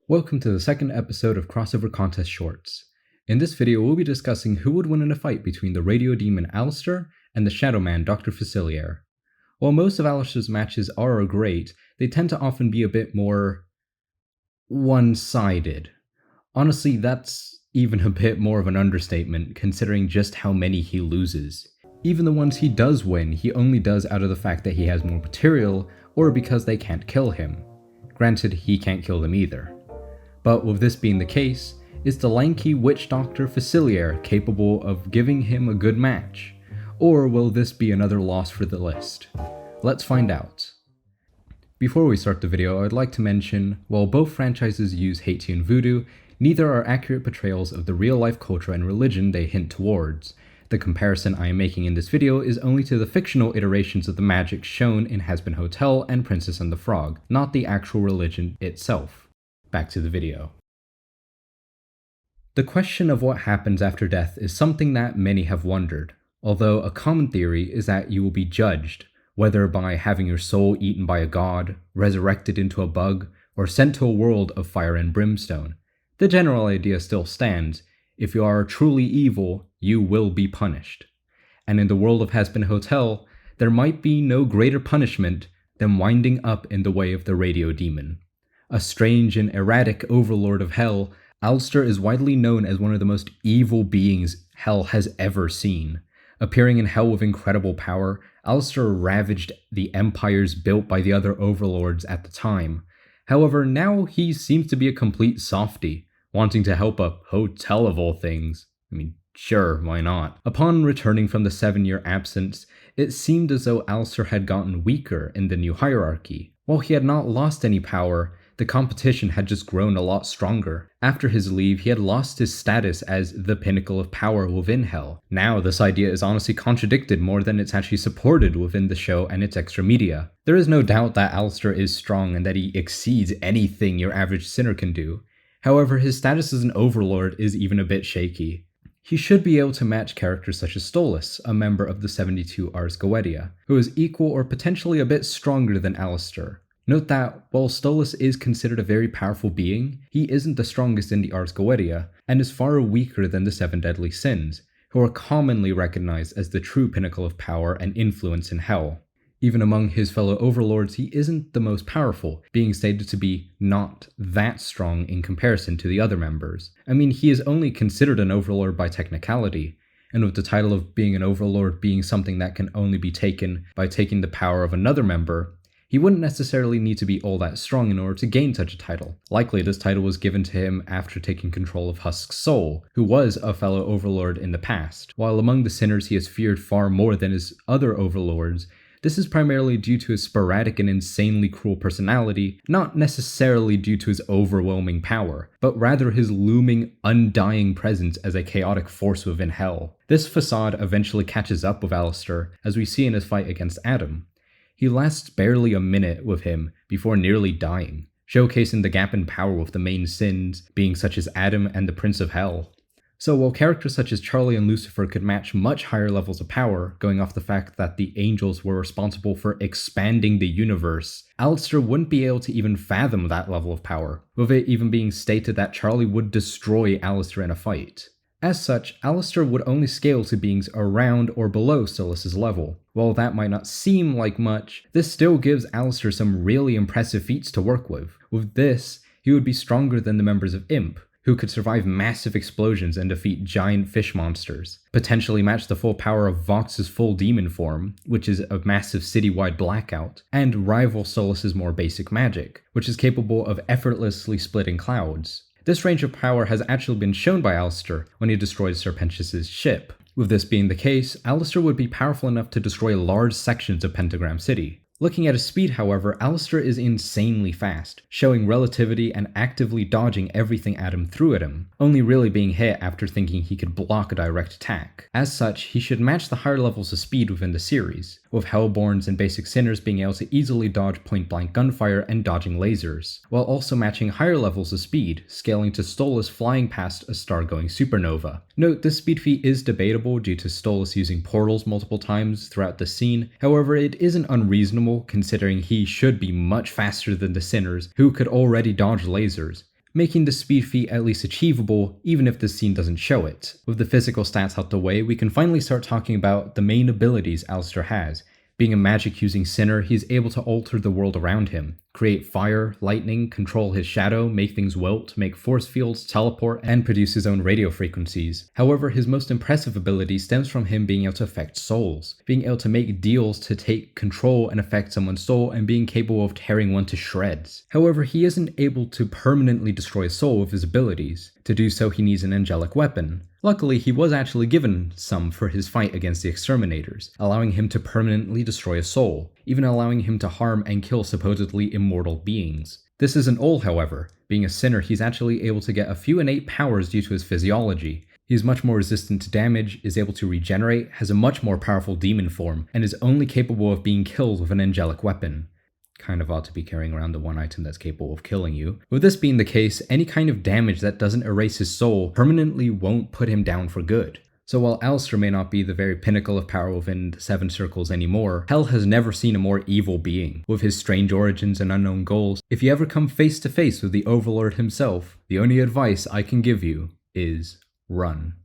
Welcome to the second episode of Crossover Contest Shorts. In this video, we'll be discussing who would win in a fight between the Radio Demon Alastor and the Shadow Man Dr. Facilier. While most of Alastor's matches are great, they tend to often be a bit more one-sided. Honestly, that's even a bit more of an understatement considering just how many he loses. Even the ones he does win, he only does out of the fact that he has more material or because they can't kill him. Granted, he can't kill them either. But with this being the case, is the lanky witch doctor Facilier capable of giving him a good match? Or will this be another loss for the list? Let's find out. Before we start the video, I'd like to mention, while both franchises use Haitian voodoo, neither are accurate portrayals of the real-life culture and religion they hint towards. The comparison I am making in this video is only to the fictional iterations of the magic shown in Hazbin Hotel and Princess and the Frog, not the actual religion itself. Back to the video. The question of what happens after death is something that many have wondered, although a common theory is that you will be judged, whether by having your soul eaten by a god, resurrected into a bug, or sent to a world of fire and brimstone. The general idea still stands: if you are truly evil, you will be punished. And in the world of Hazbin Hotel, there might be no greater punishment than winding up in the way of the Radio Demon. A strange and erratic overlord of hell, Alastor is widely known as one of the most evil beings hell has ever seen. Appearing in hell with incredible power, Alastor ravaged the empires built by the other overlords at the time. However, now he seems to be a complete softie, wanting to help a hotel of all things. Sure, why not? Upon returning from the 7-year absence, it seemed as though Alastor had gotten weaker in the new hierarchy. While he had not lost any power, the competition had just grown a lot stronger. After his leave, he had lost his status as the pinnacle of power within Hell. Now, this idea is honestly contradicted more than it's actually supported within the show and its extra media. There is no doubt that Alastor is strong and that he exceeds anything your average sinner can do. However, his status as an overlord is even a bit shaky. He should be able to match characters such as Stolas, a member of the 72 Ars Goetia, who is equal or potentially a bit stronger than Alastor. Note that, while Stolas is considered a very powerful being, he isn't the strongest in the Ars Goetia, and is far weaker than the 7 Deadly Sins, who are commonly recognized as the true pinnacle of power and influence in Hell. Even among his fellow overlords, he isn't the most powerful, being stated to be not that strong in comparison to the other members. He is only considered an overlord by technicality, and with the title of being an overlord being something that can only be taken by taking the power of another member, he wouldn't necessarily need to be all that strong in order to gain such a title. Likely this title was given to him after taking control of Husk's soul, who was a fellow overlord in the past. While among the sinners he is feared far more than his other overlords, this is primarily due to his sporadic and insanely cruel personality, not necessarily due to his overwhelming power, but rather his looming, undying presence as a chaotic force within Hell. This facade eventually catches up with Alastor, as we see in his fight against Adam. He lasts barely a minute with him before nearly dying, showcasing the gap in power with the main sins being such as Adam and the Prince of Hell. So while characters such as Charlie and Lucifer could match much higher levels of power, going off the fact that the angels were responsible for expanding the universe, Alastor wouldn't be able to even fathom that level of power, with it even being stated that Charlie would destroy Alastor in a fight. As such, Alastor would only scale to beings around or below Stolas' level. While that might not seem like much, this still gives Alastor some really impressive feats to work with. With this, he would be stronger than the members of Imp, who could survive massive explosions and defeat giant fish monsters, potentially match the full power of Vox's full demon form, which is a massive citywide blackout, and rival Stolas' more basic magic, which is capable of effortlessly splitting clouds. This range of power has actually been shown by Alastor when he destroyed Serpentius' ship. With this being the case, Alastor would be powerful enough to destroy large sections of Pentagram City. Looking at his speed, however, Alastor is insanely fast, showing relativity and actively dodging everything Adam threw at him, only really being hit after thinking he could block a direct attack. As such, he should match the higher levels of speed within the series, with Hellborns and basic sinners being able to easily dodge point-blank gunfire and dodging lasers, while also matching higher levels of speed, scaling to Stolas flying past a star-going supernova. Note, this speed feat is debatable due to Stolas using portals multiple times throughout the scene, however it isn't unreasonable considering he should be much faster than the sinners who could already dodge lasers, making the speed feat at least achievable even if this scene doesn't show it. With the physical stats out the way, we can finally start talking about the main abilities Alastor has. Being a magic-using sinner, he is able to alter the world around him, create fire, lightning, control his shadow, make things wilt, make force fields, teleport, and produce his own radio frequencies. However, his most impressive ability stems from him being able to affect souls, being able to make deals to take control and affect someone's soul, and being capable of tearing one to shreds. However, he isn't able to permanently destroy a soul with his abilities. To do so, he needs an angelic weapon. Luckily, he was actually given some for his fight against the exterminators, allowing him to permanently destroy a soul, even allowing him to harm and kill supposedly immortal beings. This isn't all, however. Being a sinner, he's actually able to get a few innate powers due to his physiology. He is much more resistant to damage, is able to regenerate, has a much more powerful demon form, and is only capable of being killed with an angelic weapon. Kind of odd to be carrying around the one item that's capable of killing you. With this being the case, any kind of damage that doesn't erase his soul permanently won't put him down for good. So while Alastor may not be the very pinnacle of power within the Seven Circles anymore, Hell has never seen a more evil being. With his strange origins and unknown goals, if you ever come face to face with the Overlord himself, the only advice I can give you is run.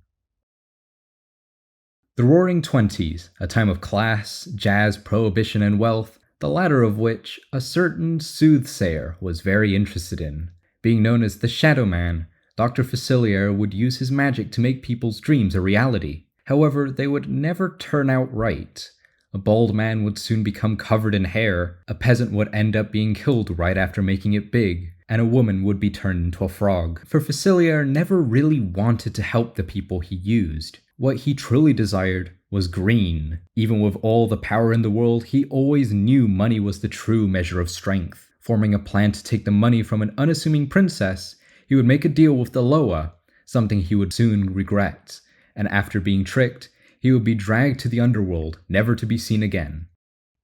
The Roaring Twenties, a time of class, jazz, prohibition, and wealth, the latter of which a certain soothsayer was very interested in. Being known as the Shadow Man, Dr. Facilier would use his magic to make people's dreams a reality. However, they would never turn out right. A bald man would soon become covered in hair, a peasant would end up being killed right after making it big, and a woman would be turned into a frog. For Facilier never really wanted to help the people he used. What he truly desired was green. Even with all the power in the world, he always knew money was the true measure of strength. Forming a plan to take the money from an unassuming princess, he would make a deal with the Loa, something he would soon regret, and after being tricked, he would be dragged to the underworld, never to be seen again.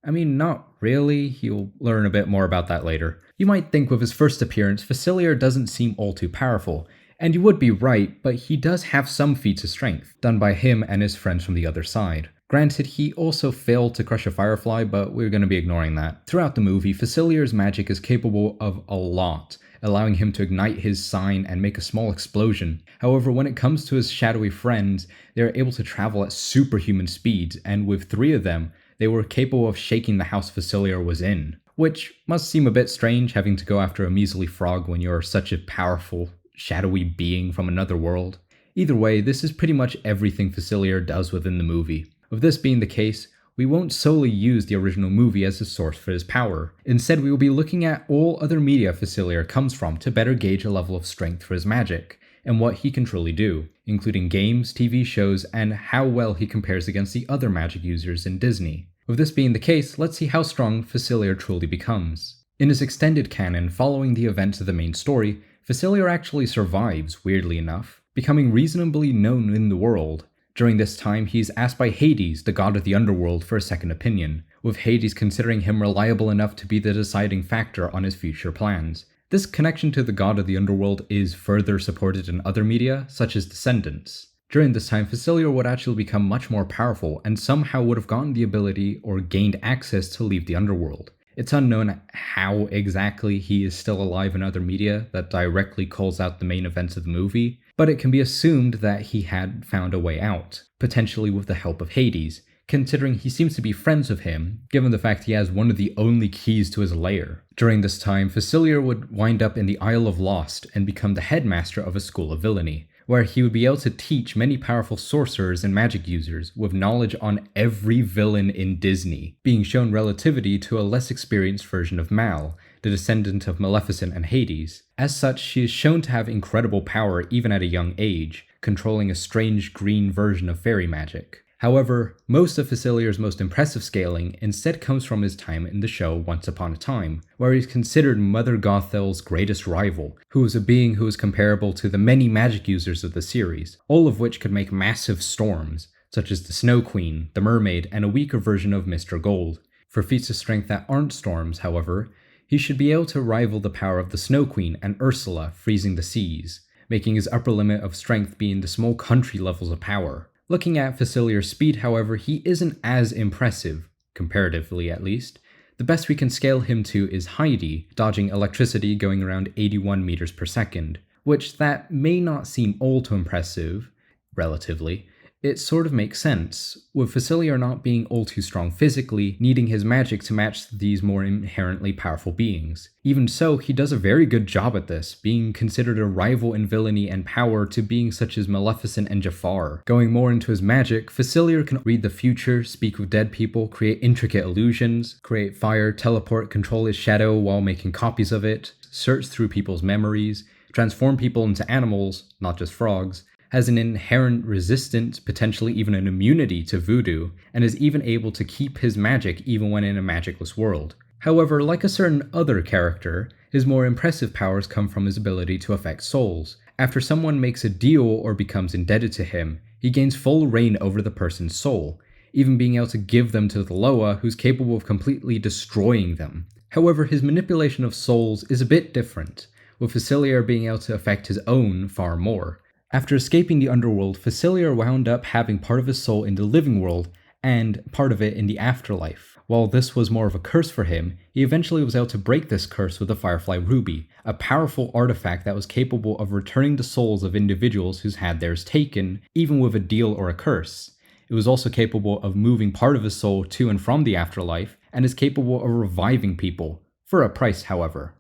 I mean, not really, you'll learn a bit more about that later. You might think with his first appearance, Facilier doesn't seem all too powerful, and you would be right, but he does have some feats of strength, done by him and his friends from the other side. Granted, he also failed to crush a firefly, but we're going to be ignoring that. Throughout the movie, Facilier's magic is capable of a lot, allowing him to ignite his sign and make a small explosion. However, when it comes to his shadowy friends, they are able to travel at superhuman speeds, and with 3 of them, they were capable of shaking the house Facilier was in. Which must seem a bit strange, having to go after a measly frog when you're such a powerful, shadowy being from another world. Either way, this is pretty much everything Facilier does within the movie. With this being the case, we won't solely use the original movie as a source for his power. Instead, we will be looking at all other media Facilier comes from to better gauge a level of strength for his magic, and what he can truly do, including games, TV shows, and how well he compares against the other magic users in Disney. With this being the case, let's see how strong Facilier truly becomes. In his extended canon, following the events of the main story, Facilier actually survives, weirdly enough, becoming reasonably known in the world. During this time, he is asked by Hades, the god of the underworld, for a second opinion, with Hades considering him reliable enough to be the deciding factor on his future plans. This connection to the god of the underworld is further supported in other media, such as Descendants. During this time, Facilier would actually become much more powerful and somehow would have gotten the ability or gained access to leave the underworld. It's unknown how exactly he is still alive in other media that directly calls out the main events of the movie, but it can be assumed that he had found a way out, potentially with the help of Hades, considering he seems to be friends with him, given the fact he has one of the only keys to his lair. During this time, Facilier would wind up in the Isle of Lost and become the headmaster of a school of villainy, where he would be able to teach many powerful sorcerers and magic users with knowledge on every villain in Disney, being shown relativity to a less experienced version of Mal, the descendant of Maleficent and Hades. As such, she is shown to have incredible power even at a young age, controlling a strange green version of fairy magic. However, most of Facilier's most impressive scaling instead comes from his time in the show Once Upon a Time, where he's considered Mother Gothel's greatest rival, who is a being who is comparable to the many magic users of the series, all of which could make massive storms, such as the Snow Queen, the Mermaid, and a weaker version of Mr. Gold. For feats of strength that aren't storms, however, he should be able to rival the power of the Snow Queen and Ursula, freezing the seas, making his upper limit of strength being the small country levels of power. Looking at Facilier's speed, however, he isn't as impressive, comparatively at least, The best we can scale him to is Heidi, dodging electricity going around 81 meters per second, which that may not seem all too impressive, relatively. It sort of makes sense, with Facilier not being all too strong physically, needing his magic to match these more inherently powerful beings. Even so, he does a very good job at this, being considered a rival in villainy and power to beings such as Maleficent and Jafar. Going more into his magic, Facilier can read the future, speak with dead people, create intricate illusions, create fire, teleport, control his shadow while making copies of it, search through people's memories, transform people into animals, not just frogs, has an inherent resistance, potentially even an immunity to voodoo, and is even able to keep his magic even when in a magicless world. However, like a certain other character, his more impressive powers come from his ability to affect souls. After someone makes a deal or becomes indebted to him, he gains full reign over the person's soul, even being able to give them to the Loa, who's capable of completely destroying them. However, his manipulation of souls is a bit different, with Facilier being able to affect his own far more. After escaping the underworld, Facilier wound up having part of his soul in the living world and part of it in the afterlife. While this was more of a curse for him, he eventually was able to break this curse with the Firefly Ruby, a powerful artifact that was capable of returning the souls of individuals who's had theirs taken, even with a deal or a curse. It was also capable of moving part of his soul to and from the afterlife, and is capable of reviving people, for a price however.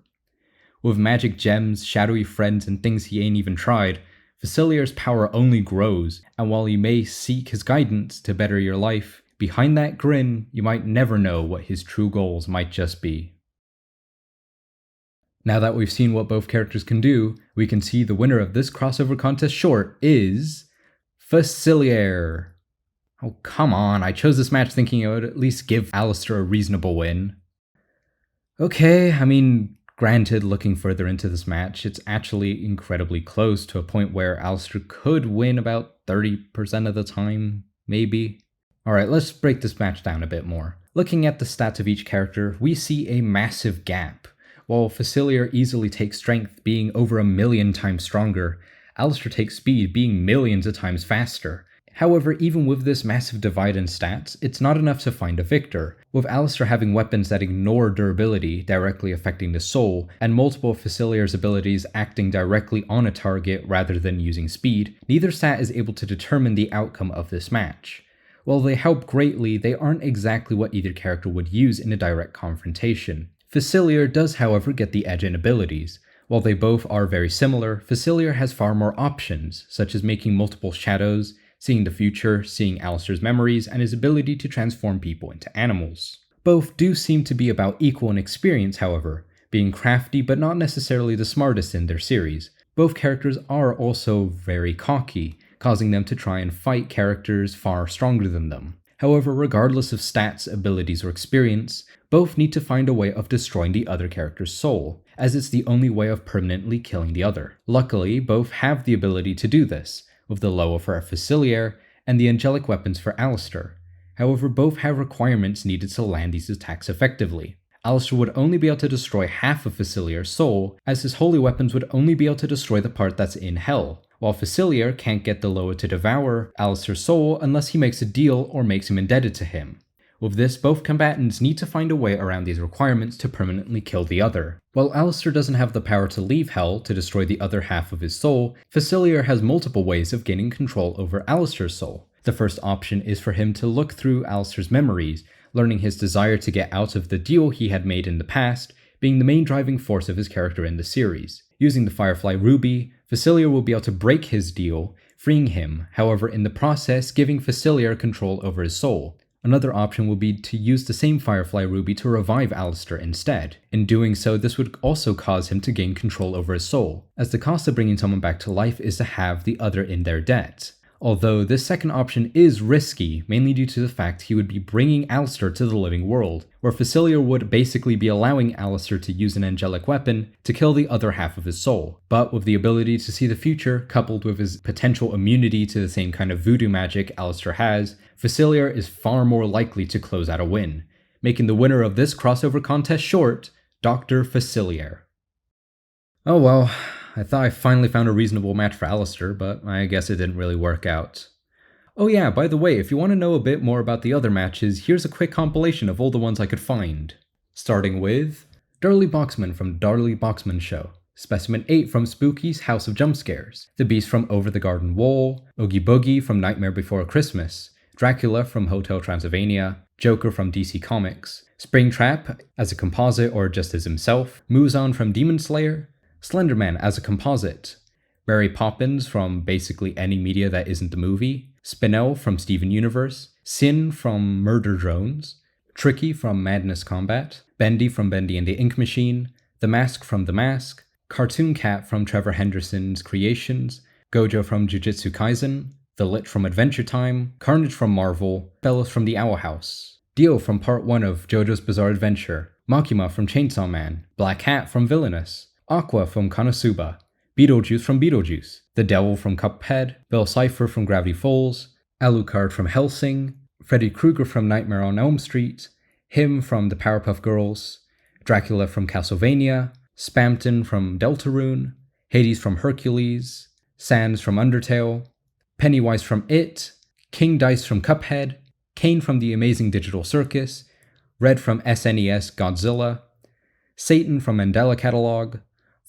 With magic gems, shadowy friends, and things he ain't even tried, Facilier's power only grows, and while you may seek his guidance to better your life, behind that grin, you might never know what his true goals might just be. Now that we've seen what both characters can do, we can see the winner of this crossover contest short is Facilier. Oh, come on, I chose this match thinking it would at least give Alastor a reasonable win. Okay, granted, looking further into this match, it's actually incredibly close to a point where Alastor could win about 30% of the time, maybe. Alright, let's break this match down a bit more. Looking at the stats of each character, we see a massive gap. While Facilier easily takes strength, being over 1,000,000 times stronger, Alastor takes speed, being millions of times faster. However, even with this massive divide in stats, it's not enough to find a victor. With Alastor having weapons that ignore durability, directly affecting the soul, and multiple of Facilier's abilities acting directly on a target rather than using speed, neither stat is able to determine the outcome of this match. While they help greatly, they aren't exactly what either character would use in a direct confrontation. Facilier does however get the edge in abilities. While they both are very similar, Facilier has far more options, such as making multiple shadows, seeing the future, seeing Alastor's memories, and his ability to transform people into animals. Both do seem to be about equal in experience, however, being crafty but not necessarily the smartest in their series. Both characters are also very cocky, causing them to try and fight characters far stronger than them. However, regardless of stats, abilities, or experience, both need to find a way of destroying the other character's soul, as it's the only way of permanently killing the other. Luckily, both have the ability to do this, with the Loa for Facilier and the angelic weapons for Alastor. However, both have requirements needed to land these attacks effectively. Alastor would only be able to destroy half of Facilier's soul, as his holy weapons would only be able to destroy the part that's in hell, while Facilier can't get the Loa to devour Alastor's soul unless he makes a deal or makes him indebted to him. With this, both combatants need to find a way around these requirements to permanently kill the other. While Alastor doesn't have the power to leave Hell to destroy the other half of his soul, Facilier has multiple ways of gaining control over Alastor's soul. The first option is for him to look through Alastor's memories, learning his desire to get out of the deal he had made in the past, being the main driving force of his character in the series. Using the Firefly Ruby, Facilier will be able to break his deal, freeing him, however in the process giving Facilier control over his soul. Another option would be to use the same Firefly Ruby to revive Alastor instead. In doing so, this would also cause him to gain control over his soul, as the cost of bringing someone back to life is to have the other in their debt. Although this second option is risky, mainly due to the fact he would be bringing Alastor to the living world, where Facilier would basically be allowing Alastor to use an angelic weapon to kill the other half of his soul. But with the ability to see the future, coupled with his potential immunity to the same kind of voodoo magic Alastor has, Facilier is far more likely to close out a win, making the winner of this crossover contest short, Dr. Facilier. Oh well, I thought I finally found a reasonable match for Alastor, but I guess it didn't really work out. Oh yeah, by the way, if you want to know a bit more about the other matches, here's a quick compilation of all the ones I could find. starting with Darlie Boxman from Darlie Boxman Show, Specimen 8 from Spooky's House of Jump Scares, The Beast from Over the Garden Wall, Oogie Boogie from Nightmare Before Christmas, Dracula from Hotel Transylvania, Joker from DC Comics, Springtrap as a composite or just as himself, Muzan from Demon Slayer, Slenderman as a composite, Mary Poppins from basically any media that isn't the movie, Spinel from Steven Universe, Sin from Murder Drones, Tricky from Madness Combat, Bendy from Bendy and the Ink Machine, The Mask from The Mask, Cartoon Cat from Trevor Henderson's Creations, Gojo from Jujutsu Kaisen, The Lit from Adventure Time, Carnage from Marvel, Fellows from the Owl House, Dio from Part 1 of JoJo's Bizarre Adventure, Makima from Chainsaw Man, Black Hat from Villainous, Aqua from Konosuba, Beetlejuice from Beetlejuice, The Devil from Cuphead, Bill Cipher from Gravity Falls, Alucard from Hellsing, Freddy Krueger from Nightmare on Elm Street, Him from The Powerpuff Girls, Dracula from Castlevania, Spamton from Deltarune, Hades from Hercules, Sans from Undertale, Pennywise from It, King Dice from Cuphead, Kane from The Amazing Digital Circus, Red from SNES Godzilla, Satan from Mandela Catalog,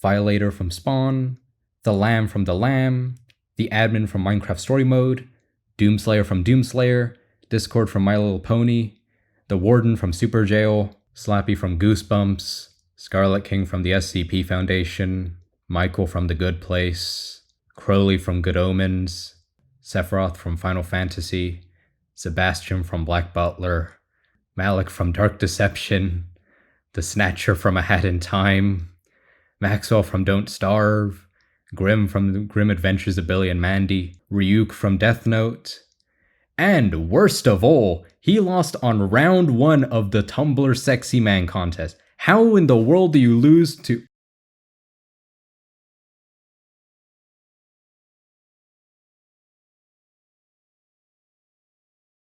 Violator from Spawn, The Lamb from The Lamb, The Admin from Minecraft Story Mode, Doomslayer from Doomslayer, Discord from My Little Pony, The Warden from Super Jail, Slappy from Goosebumps, Scarlet King from the SCP Foundation, Michael from The Good Place, Crowley from Good Omens, Sephiroth from Final Fantasy, Sebastian from Black Butler, Malik from Dark Deception, The Snatcher from A Hat in Time, Maxwell from Don't Starve, Grim from The Grim Adventures of Billy and Mandy, Ryuk from Death Note, and worst of all, he lost on round 1 of the Tumblr Sexy Man contest. How in the world do you lose to...